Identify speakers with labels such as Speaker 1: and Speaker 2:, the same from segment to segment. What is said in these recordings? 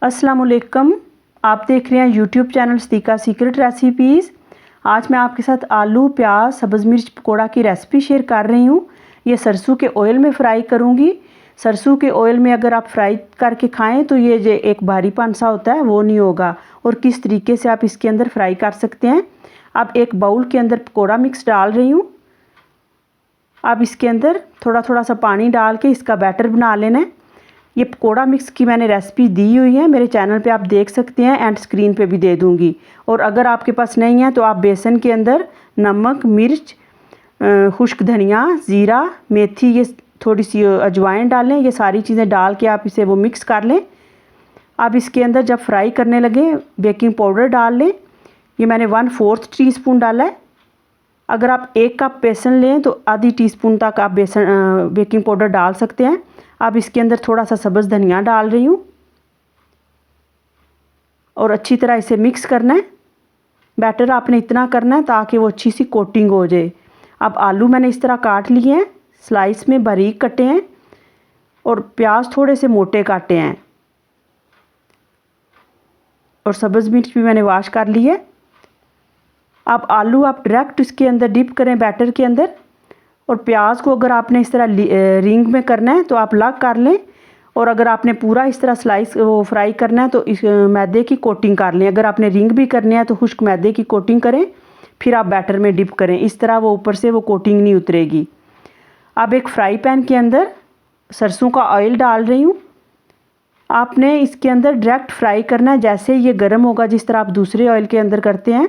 Speaker 1: अस्सलाम वालेकुम। आप देख रहे हैं YouTube channel Sadiqa secret recipes. आज मैं आपके साथ आलू प्याज सब्ज़ मिर्च पकौड़ा की रेसिपी शेयर कर रही हूँ। ये सरसों के ऑयल में फ्राई करूँगी। सरसों के ऑयल में अगर आप फ्राई करके खाएं तो ये जो एक भारीपन सा होता है वो नहीं होगा। और किस तरीके से आप इसके अंदर फ्राई कर सकते हैं। अब एक बाउल के अंदर पकौड़ा मिक्स डाल रही हूँ। अब इसके अंदर थोड़ा थोड़ा सा पानी डाल के इसका बैटर बना लेना है। ये पकोड़ा मिक्स की मैंने रेसिपी दी हुई है, मेरे चैनल पे आप देख सकते हैं, एंड स्क्रीन पे भी दे दूंगी। और अगर आपके पास नहीं है तो आप बेसन के अंदर नमक, मिर्च, खुश्क धनिया, ज़ीरा, मेथी, ये थोड़ी सी अजवाइन डालें। ये सारी चीज़ें डाल के आप इसे वो मिक्स कर लें। अब इसके अंदर जब फ्राई करने लगे बेकिंग पाउडर डाल लें। ये मैंने 1/4 टीस्पून डाला है। अगर आप 1 कप बेसन लें तो आधी टीस्पून तक आप बेकिंग पाउडर डाल सकते हैं। अब इसके अंदर थोड़ा सा सब्ज़ धनिया डाल रही हूँ और अच्छी तरह इसे मिक्स करना है। बैटर आपने इतना करना है ताकि वो अच्छी सी कोटिंग हो जाए। अब आलू मैंने इस तरह काट लिए हैं, स्लाइस में बारीक कटे हैं, और प्याज थोड़े से मोटे काटे हैं, और सब्ज़ मिर्च भी मैंने वॉश कर ली है। अब आलू आप डायरेक्ट इसके अंदर डिप करें बैटर के अंदर, और प्याज को अगर आपने इस तरह रिंग में करना है तो आप लग कर लें, और अगर आपने पूरा इस तरह स्लाइस वो फ्राई करना है तो इस मैदे की कोटिंग कर लें। अगर आपने रिंग भी करने हैं तो खुश्क मैदे की कोटिंग करें, फिर आप बैटर में डिप करें। इस तरह वो ऊपर से वो कोटिंग नहीं उतरेगी। अब एक फ्राई पैन के अंदर सरसों का ऑयल डाल रही हूँ। आपने इसके अंदर डायरेक्ट फ्राई करना है, जैसे ये गर्म होगा जिस तरह आप दूसरे ऑयल के अंदर करते हैं।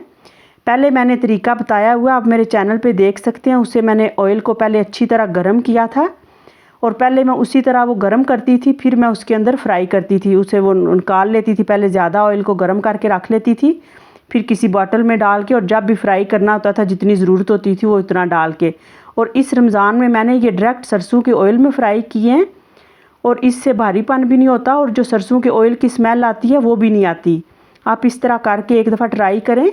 Speaker 1: पहले मैंने तरीका बताया हुआ, आप मेरे चैनल पे देख सकते हैं। उससे मैंने ऑयल को पहले अच्छी तरह गर्म किया था, और पहले मैं उसी तरह वो गर्म करती थी, फिर मैं उसके अंदर फ्राई करती थी। उसे वो निकाल लेती थी, पहले ज़्यादा ऑयल को गर्म करके रख लेती थी, फिर किसी बॉटल में डाल के, और जब भी फ्राई करना होता था जितनी ज़रूरत होती थी वो इतना डाल के। और इस रमज़ान में मैंने ये डायरेक्ट सरसों के ऑयल में फ्राई किए हैं, और इससे भारीपन भी नहीं होता, और जो सरसों के ऑयल की स्मेल आती है वो भी नहीं आती। आप इस तरह करके एक दफ़ा ट्राई करें,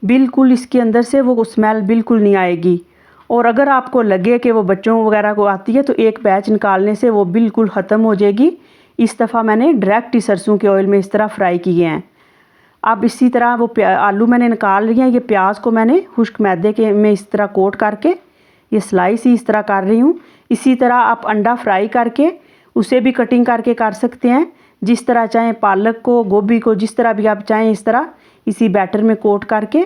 Speaker 1: बिल्कुल इसके अंदर से वो स्मेल बिल्कुल नहीं आएगी। और अगर आपको लगे कि वो बच्चों वगैरह को आती है तो एक बैच निकालने से वो बिल्कुल ख़त्म हो जाएगी। इस दफ़ा मैंने डायरेक्ट ही सरसों के ऑयल में इस तरह फ्राई किए हैं। अब इसी तरह वो आलू मैंने निकाल लिए हैं। ये प्याज को मैंने खुश्क मैदे के में इस तरह कोट करके ये स्लाइस ही इस तरह कर रही हूँ। इसी तरह आप अंडा फ्राई करके उसे भी कटिंग करके कर सकते हैं, जिस तरह चाहें। पालक को, गोभी को, जिस तरह भी आप चाहें इस तरह इसी बैटर में कोट करके।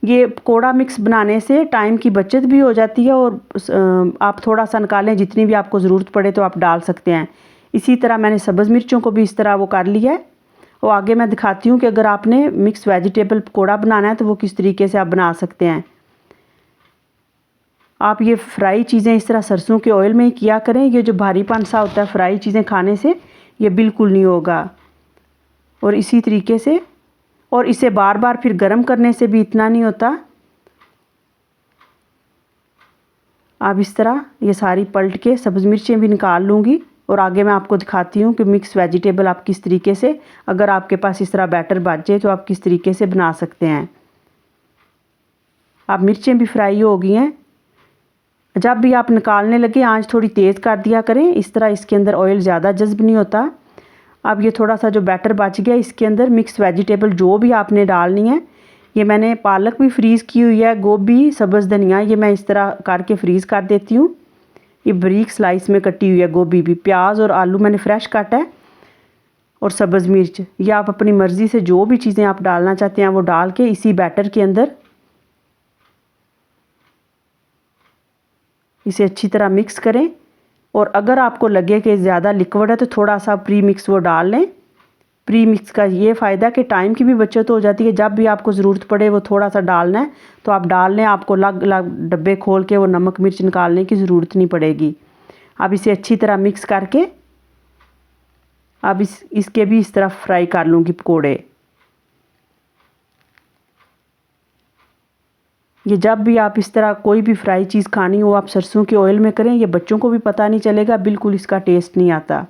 Speaker 1: ये पकोड़ा मिक्स बनाने से टाइम की बचत भी हो जाती है, और आप थोड़ा सा निकालें, जितनी भी आपको ज़रूरत पड़े तो आप डाल सकते हैं। इसी तरह मैंने सब्ज़ मिर्चों को भी इस तरह वो कर लिया है। और आगे मैं दिखाती हूँ कि अगर आपने मिक्स वेजिटेबल पकोड़ा बनाना है तो वो किस तरीके से आप बना सकते हैं। आप ये फ्राई चीज़ें इस तरह सरसों के ऑयल में ही किया करें। ये जो भारीपन सा होता है फ्राई चीज़ें खाने से, ये बिल्कुल नहीं होगा। और इसी तरीके से, और इसे बार बार फिर गर्म करने से भी इतना नहीं होता। अब इस तरह ये सारी पलट के सब्ज़ मिर्चें भी निकाल लूँगी, और आगे मैं आपको दिखाती हूँ कि मिक्स वेजिटेबल आप किस तरीके से, अगर आपके पास इस तरह बैटर बच जाए तो आप किस तरीके से बना सकते हैं। अब मिर्चें भी फ्राई हो गई हैं। जब भी आप निकालने लगे आंच थोड़ी तेज़ कर दिया करें, इस तरह इसके अंदर ऑयल ज़्यादा जज्ब नहीं होता। अब ये थोड़ा सा जो बैटर बच गया, इसके अंदर मिक्स वेजिटेबल जो भी आपने डालनी है, ये मैंने पालक भी फ्रीज़ की हुई है, गोभी, सब्ज़ धनिया, ये मैं इस तरह करके फ्रीज़ कर देती हूँ। ये बारीक स्लाइस में कटी हुई है गोभी भी। प्याज और आलू मैंने फ्रेश काटा है, और सब्ज़ मिर्च, ये आप अपनी मर्ज़ी से जो भी चीज़ें आप डालना चाहते हैं वो डाल के इसी बैटर के अंदर इसे अच्छी तरह मिक्स करें। और अगर आपको लगे कि ज़्यादा लिक्विड है तो थोड़ा सा प्री मिक्स वो डाल लें। प्री मिक्स का ये फ़ायदा कि टाइम की भी बचत हो जाती है। जब भी आपको ज़रूरत पड़े वो थोड़ा सा डालना है तो आप डाल लें, आपको अलग अलग डब्बे खोल के वो नमक मिर्च निकालने की ज़रूरत नहीं पड़ेगी। अब इसे अच्छी तरह मिक्स करके अब इसके भी इस तरह फ्राई कर लूँगी पकोड़े। ये जब भी आप इस तरह कोई भी फ्राई चीज़ खानी हो आप सरसों के ऑयल में करें, ये बच्चों को भी पता नहीं चलेगा, बिल्कुल इसका टेस्ट नहीं आता।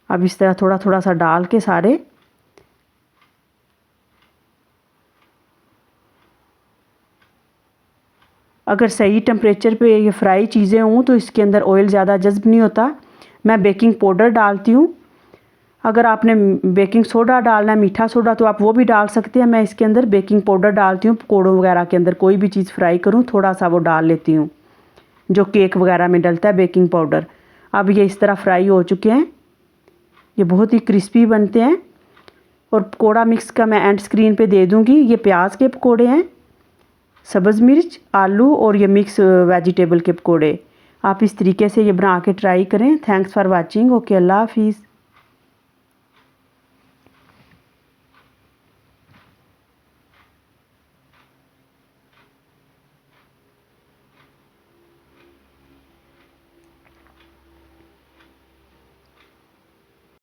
Speaker 1: अब इस तरह थोड़ा थोड़ा सा डाल के सारे अगर सही टेम्परेचर पे ये फ्राई चीज़ें हों तो इसके अंदर ऑयल ज़्यादा जज्ब नहीं होता। मैं बेकिंग पाउडर डालती हूँ। अगर आपने बेकिंग सोडा डालना है, मीठा सोडा, तो आप वो भी डाल सकते हैं। मैं इसके अंदर बेकिंग पाउडर डालती हूँ। पकौड़ों वगैरह के अंदर कोई भी चीज़ फ्राई करूँ थोड़ा सा वो डाल लेती हूँ, जो केक वगैरह में डलता है बेकिंग पाउडर। अब ये इस तरह फ्राई हो चुके हैं, ये बहुत ही क्रिस्पी बनते हैं। और पकौड़ा मिक्स का मैं एंड स्क्रीन पे दे दूँगी। ये प्याज के पकौड़े हैं, सब्ज़ मिर्च, आलू और ये मिक्स वेजिटेबल के पकौड़े। आप इस तरीके से ये बना के ट्राई करें। Thanks for watching. ओके, अल्लाह हाफिज़।